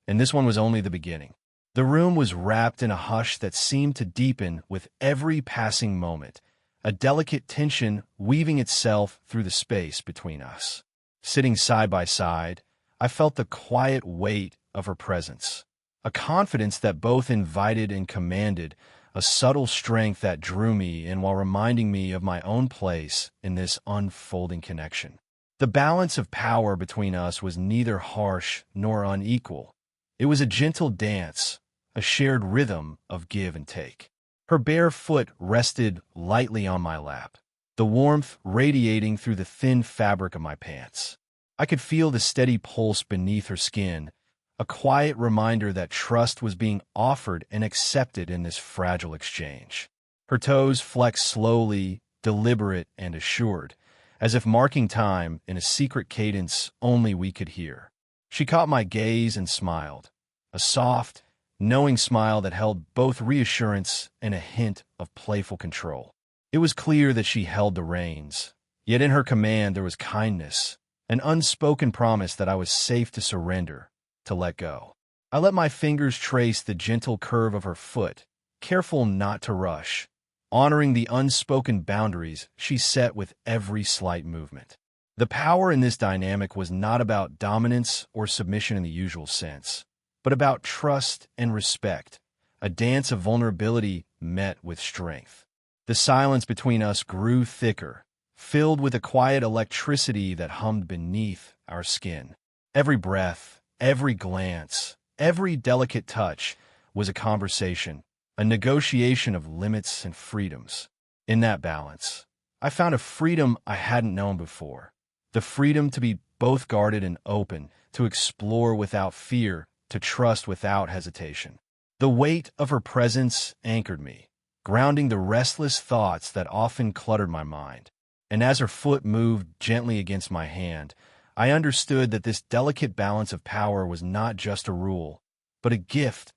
And this one was only the beginning. The room was wrapped in a hush that seemed to deepen with every passing moment, a delicate tension weaving itself through the space between us. Sitting side by side, I felt the quiet weight of her presence, a confidence that both invited and commanded, a subtle strength that drew me in while reminding me of my own place in this unfolding connection. The balance of power between us was neither harsh nor unequal. It was a gentle dance, a shared rhythm of give and take. Her bare foot rested lightly on my lap, the warmth radiating through the thin fabric of my pants. I could feel the steady pulse beneath her skin, a quiet reminder that trust was being offered and accepted in this fragile exchange. Her toes flexed slowly, deliberate and assured, as if marking time in a secret cadence only we could hear. She caught my gaze and smiled, a soft, knowing smile that held both reassurance and a hint of playful control. It was clear that she held the reins, yet in her command there was kindness, an unspoken promise that I was safe to surrender, to let go. I let my fingers trace the gentle curve of her foot, careful not to rush, honoring the unspoken boundaries she set with every slight movement. The power in this dynamic was not about dominance or submission in the usual sense, but about trust and respect, a dance of vulnerability met with strength. The silence between us grew thicker, filled with a quiet electricity that hummed beneath our skin. Every breath, every glance, every delicate touch was a conversation, a negotiation of limits and freedoms. In that balance, I found a freedom I hadn't known before, the freedom to be both guarded and open, to explore without fear, to trust without hesitation. The weight of her presence anchored me, grounding the restless thoughts that often cluttered my mind. And as her foot moved gently against my hand, I understood that this delicate balance of power was not just a rule, but a gift,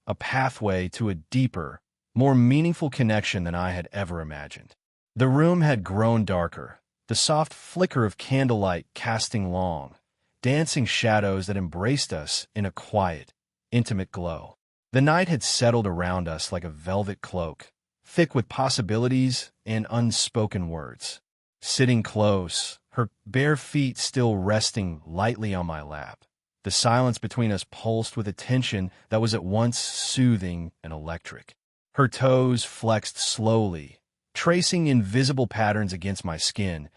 a pathway to a deeper, more meaningful connection than I had ever imagined. The room had grown darker, the soft flicker of candlelight casting long, dancing shadows that embraced us in a quiet, intimate glow. The night had settled around us like a velvet cloak, thick with possibilities and unspoken words. Sitting close, her bare feet still resting lightly on my lap, the silence between us pulsed with a tension that was at once soothing and electric. Her toes flexed slowly, tracing invisible patterns against my skin,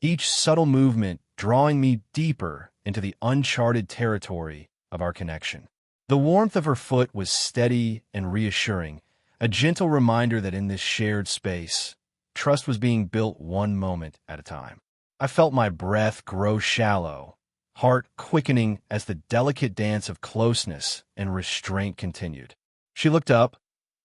each subtle movement drawing me deeper into the uncharted territory of our connection. The warmth of her foot was steady and reassuring, a gentle reminder that in this shared space, trust was being built one moment at a time. I felt my breath grow shallow, heart quickening as the delicate dance of closeness and restraint continued. She looked up,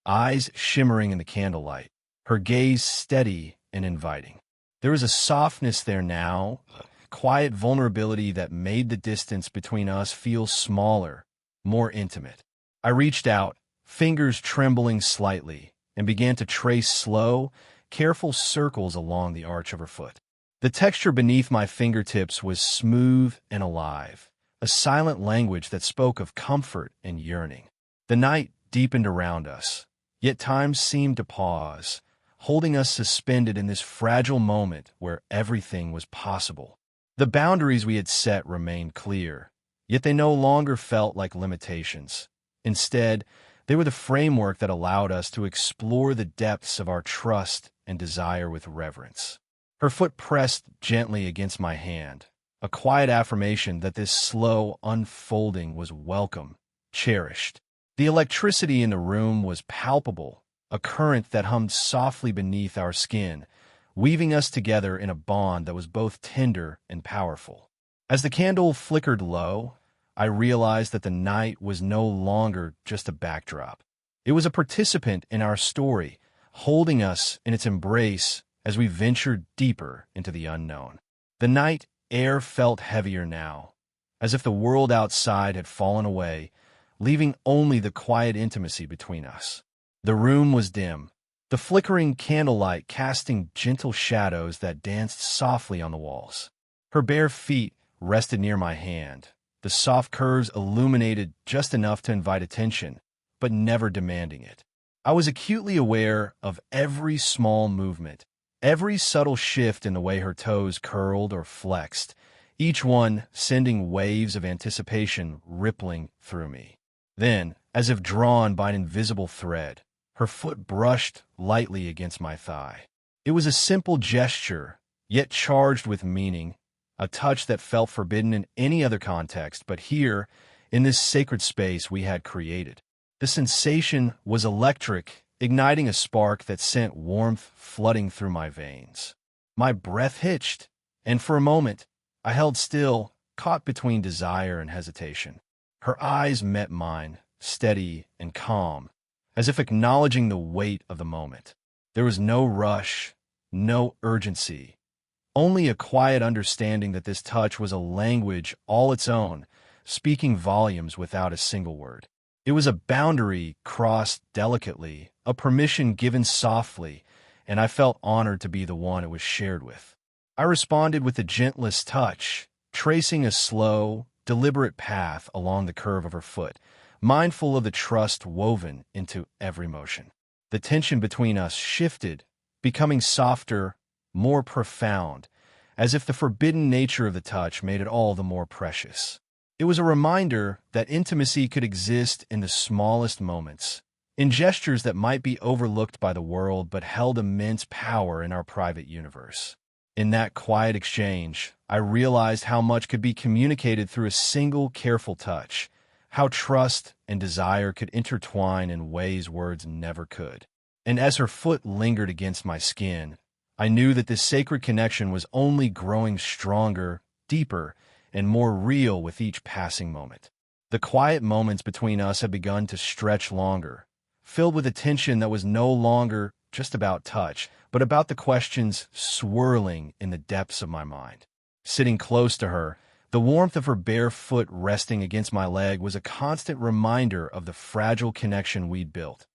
eyes shimmering in the candlelight, her gaze steady and inviting. There was a softness there now, a quiet vulnerability that made the distance between us feel smaller, more intimate. I reached out, fingers trembling slightly, and began to trace slow, careful circles along the arch of her foot. The texture beneath my fingertips was smooth and alive, a silent language that spoke of comfort and yearning. The night deepened around us, yet time seemed to pause, holding us suspended in this fragile moment where everything was possible. The boundaries we had set remained clear, yet they no longer felt like limitations. Instead, they were the framework that allowed us to explore the depths of our trust and desire with reverence. Her foot pressed gently against my hand, a quiet affirmation that this slow unfolding was welcome, cherished. The electricity in the room was palpable, a current that hummed softly beneath our skin, weaving us together in a bond that was both tender and powerful. As the candle flickered low, I realized that the night was no longer just a backdrop. It was a participant in our story, holding us in its embrace as we ventured deeper into the unknown. The night air felt heavier now, as if the world outside had fallen away, leaving only the quiet intimacy between us. The room was dim, the flickering candlelight casting gentle shadows that danced softly on the walls. Her bare feet rested near my hand, the soft curves illuminated just enough to invite attention, but never demanding it. I was acutely aware of every small movement, every subtle shift in the way her toes curled or flexed, each one sending waves of anticipation rippling through me. Then, as if drawn by an invisible thread, her foot brushed lightly against my thigh. It was a simple gesture, yet charged with meaning, a touch that felt forbidden in any other context, but here, in this sacred space we had created. The sensation was electric, igniting a spark that sent warmth flooding through my veins. My breath hitched, and for a moment, I held still, caught between desire and hesitation. Her eyes met mine, steady and calm, as if acknowledging the weight of the moment. There was no rush, no urgency, only a quiet understanding that this touch was a language all its own, speaking volumes without a single word. It was a boundary crossed delicately, a permission given softly, and I felt honored to be the one it was shared with. I responded with the gentlest touch, tracing a slow, deliberate path along the curve of her foot, mindful of the trust woven into every motion. The tension between us shifted, becoming softer, more profound, as if the forbidden nature of the touch made it all the more precious. It was a reminder that intimacy could exist in the smallest moments, in gestures that might be overlooked by the world but held immense power in our private universe. In that quiet exchange, I realized how much could be communicated through a single careful touch, how trust and desire could intertwine in ways words never could. And as her foot lingered against my skin, I knew that this sacred connection was only growing stronger, deeper, and more real with each passing moment. The quiet moments between us had begun to stretch longer, filled with a tension that was no longer just about touch, but about the questions swirling in the depths of my mind. Sitting close to her, the warmth of her bare foot resting against my leg was a constant reminder of the fragile connection we'd built,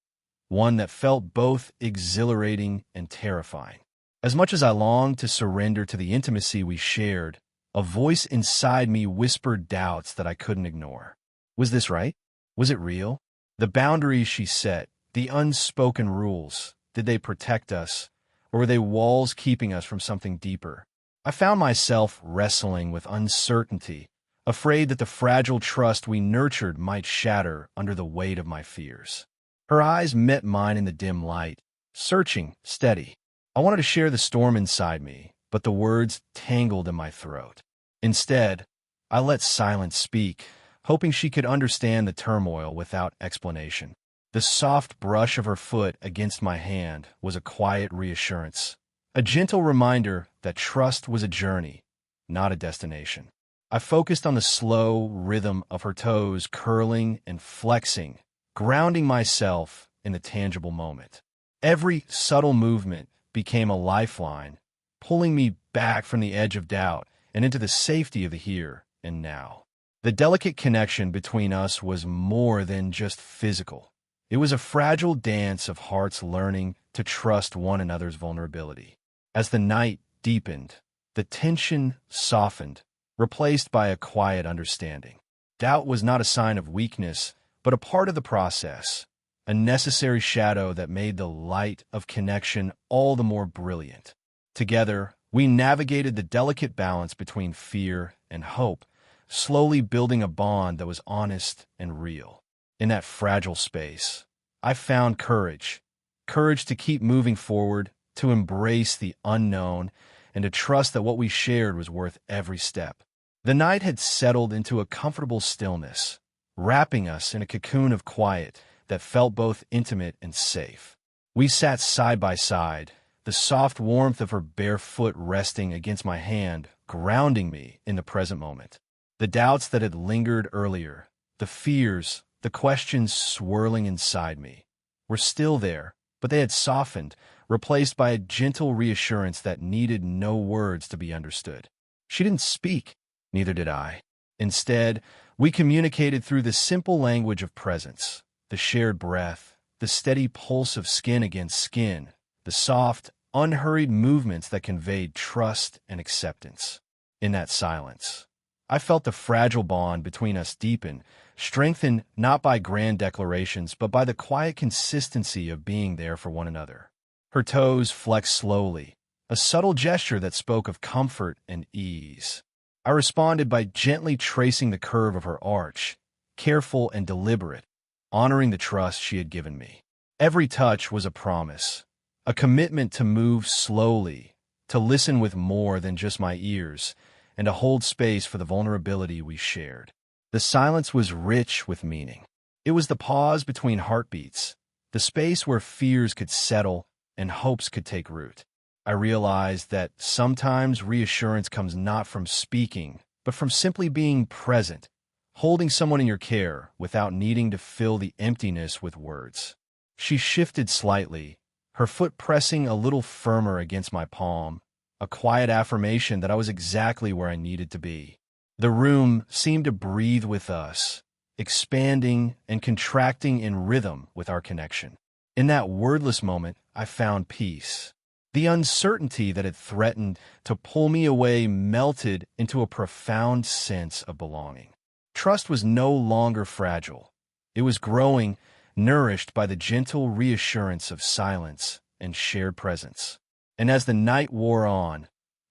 one that felt both exhilarating and terrifying. As much as I longed to surrender to the intimacy we shared, a voice inside me whispered doubts that I couldn't ignore. Was this right? Was it real? The boundaries she set, the unspoken rules, did they protect us, or were they walls keeping us from something deeper? I found myself wrestling with uncertainty, afraid that the fragile trust we nurtured might shatter under the weight of my fears. Her eyes met mine in the dim light, searching, steady. I wanted to share the storm inside me, but the words tangled in my throat. Instead, I let silence speak, hoping she could understand the turmoil without explanation. The soft brush of her foot against my hand was a quiet reassurance, a gentle reminder that trust was a journey, not a destination. I focused on the slow rhythm of her toes curling and flexing, grounding myself in the tangible moment. Every subtle movement became a lifeline, pulling me back from the edge of doubt and into the safety of the here and now. The delicate connection between us was more than just physical. It was a fragile dance of hearts learning to trust one another's vulnerability. As the night deepened, the tension softened, replaced by a quiet understanding. Doubt was not a sign of weakness, but a part of the process, a necessary shadow that made the light of connection all the more brilliant. Together, we navigated the delicate balance between fear and hope, slowly building a bond that was honest and real. In that fragile space, I found courage to keep moving forward, to embrace the unknown, and to trust that what we shared was worth every step. The night had settled into a comfortable stillness, wrapping us in a cocoon of quiet that felt both intimate and safe. We sat side by side, the soft warmth of her bare foot resting against my hand, grounding me in the present moment. The doubts that had lingered earlier, the fears, the questions swirling inside me, were still there, but they had softened, replaced by a gentle reassurance that needed no words to be understood. She didn't speak, neither did I. Instead, we communicated through the simple language of presence, the shared breath, the steady pulse of skin against skin, the soft, unhurried movements that conveyed trust and acceptance. In that silence, I felt the fragile bond between us deepen, strengthened not by grand declarations, but by the quiet consistency of being there for one another. Her toes flexed slowly, a subtle gesture that spoke of comfort and ease. I responded by gently tracing the curve of her arch, careful and deliberate, honoring the trust she had given me. Every touch was a promise, a commitment to move slowly, to listen with more than just my ears, and to hold space for the vulnerability we shared. The silence was rich with meaning. It was the pause between heartbeats, the space where fears could settle and hopes could take root. I realized that sometimes reassurance comes not from speaking, but from simply being present, holding someone in your care without needing to fill the emptiness with words. She shifted slightly, her foot pressing a little firmer against my palm, a quiet affirmation that I was exactly where I needed to be. The room seemed to breathe with us, expanding and contracting in rhythm with our connection. In that wordless moment, I found peace. The uncertainty that had threatened to pull me away melted into a profound sense of belonging. Trust was no longer fragile. It was growing, nourished by the gentle reassurance of silence and shared presence. And as the night wore on,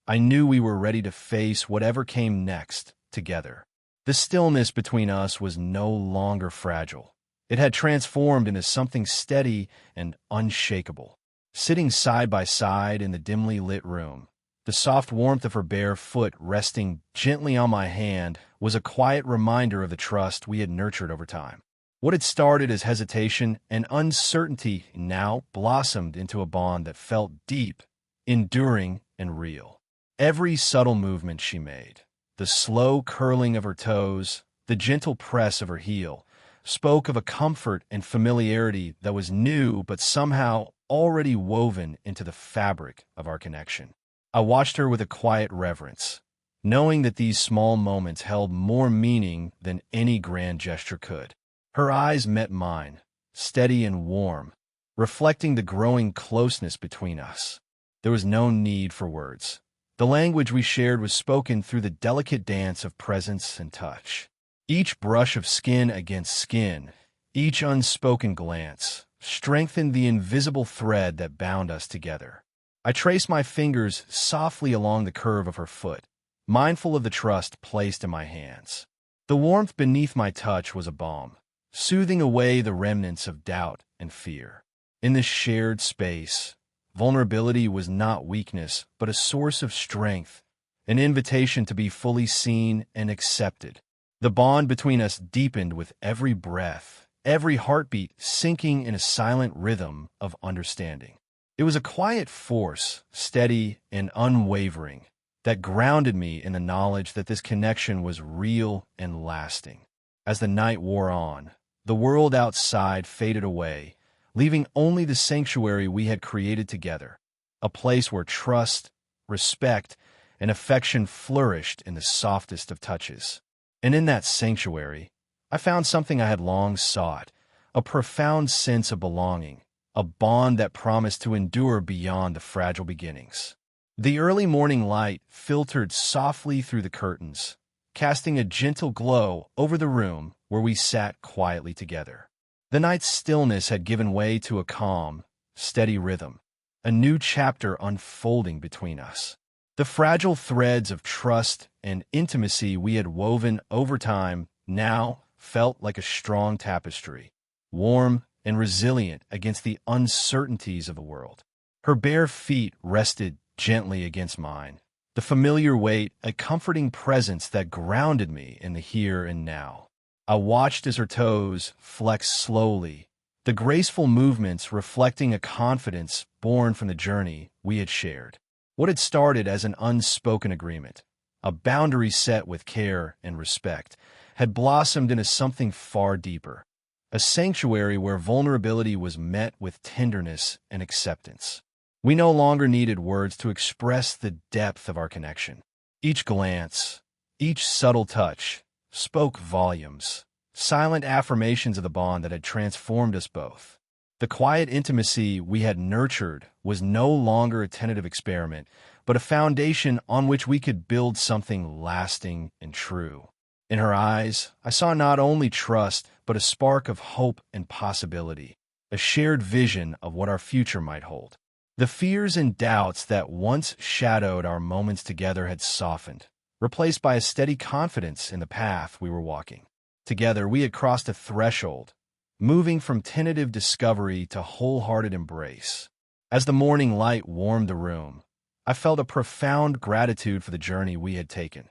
I knew we were ready to face whatever came next together. The stillness between us was no longer fragile. It had transformed into something steady and unshakable. Sitting side by side in the dimly lit room, the soft warmth of her bare foot resting gently on my hand was a quiet reminder of the trust we had nurtured over time. What had started as hesitation and uncertainty now blossomed into a bond that felt deep, enduring, and real. Every subtle movement she made, the slow curling of her toes, the gentle press of her heel, spoke of a comfort and familiarity that was new but somehow already woven into the fabric of our connection. I watched her with a quiet reverence, knowing that these small moments held more meaning than any grand gesture could. Her eyes met mine, steady and warm, reflecting the growing closeness between us. There was no need for words. The language we shared was spoken through the delicate dance of presence and touch. Each brush of skin against skin, each unspoken glance, strengthened the invisible thread that bound us together. I traced my fingers softly along the curve of her foot, mindful of the trust placed in my hands. The warmth beneath my touch was a balm, soothing away the remnants of doubt and fear. In this shared space, vulnerability was not weakness, but a source of strength, an invitation to be fully seen and accepted. The bond between us deepened with every breath, every heartbeat sinking in a silent rhythm of understanding. It was a quiet force, steady and unwavering, that grounded me in the knowledge that this connection was real and lasting. As the night wore on, the world outside faded away, leaving only the sanctuary we had created together, a place where trust, respect, and affection flourished in the softest of touches. And in that sanctuary, I found something I had long sought, a profound sense of belonging, a bond that promised to endure beyond the fragile beginnings. The early morning light filtered softly through the curtains, casting a gentle glow over the room where we sat quietly together. The night's stillness had given way to a calm, steady rhythm, a new chapter unfolding between us. The fragile threads of trust and intimacy we had woven over time now felt like a strong tapestry, warm and resilient against the uncertainties of the world. Her bare feet rested gently against mine. The familiar weight, a comforting presence that grounded me in the here and now. I watched as her toes flexed slowly, the graceful movements reflecting a confidence born from the journey we had shared. What had started as an unspoken agreement, a boundary set with care and respect, had blossomed into something far deeper, a sanctuary where vulnerability was met with tenderness and acceptance. We no longer needed words to express the depth of our connection. Each glance, each subtle touch, spoke volumes, silent affirmations of the bond that had transformed us both. The quiet intimacy we had nurtured was no longer a tentative experiment, but a foundation on which we could build something lasting and true. In her eyes, I saw not only trust, but a spark of hope and possibility, a shared vision of what our future might hold. The fears and doubts that once shadowed our moments together had softened, replaced by a steady confidence in the path we were walking. Together, we had crossed a threshold, moving from tentative discovery to wholehearted embrace. As the morning light warmed the room, I felt a profound gratitude for the journey we had taken.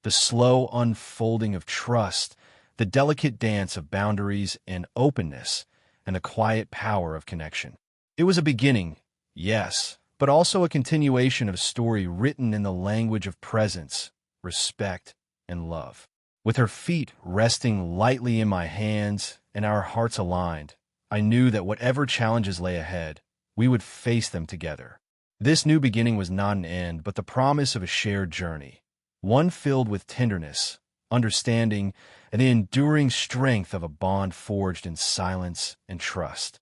The slow unfolding of trust, the delicate dance of boundaries and openness, and the quiet power of connection. It was a beginning, yes, but also a continuation of a story written in the language of presence, respect, and love. With her feet resting lightly in my hands and our hearts aligned, I knew that whatever challenges lay ahead, we would face them together. This new beginning was not an end, but the promise of a shared journey, one filled with tenderness, understanding, and the enduring strength of a bond forged in silence and trust.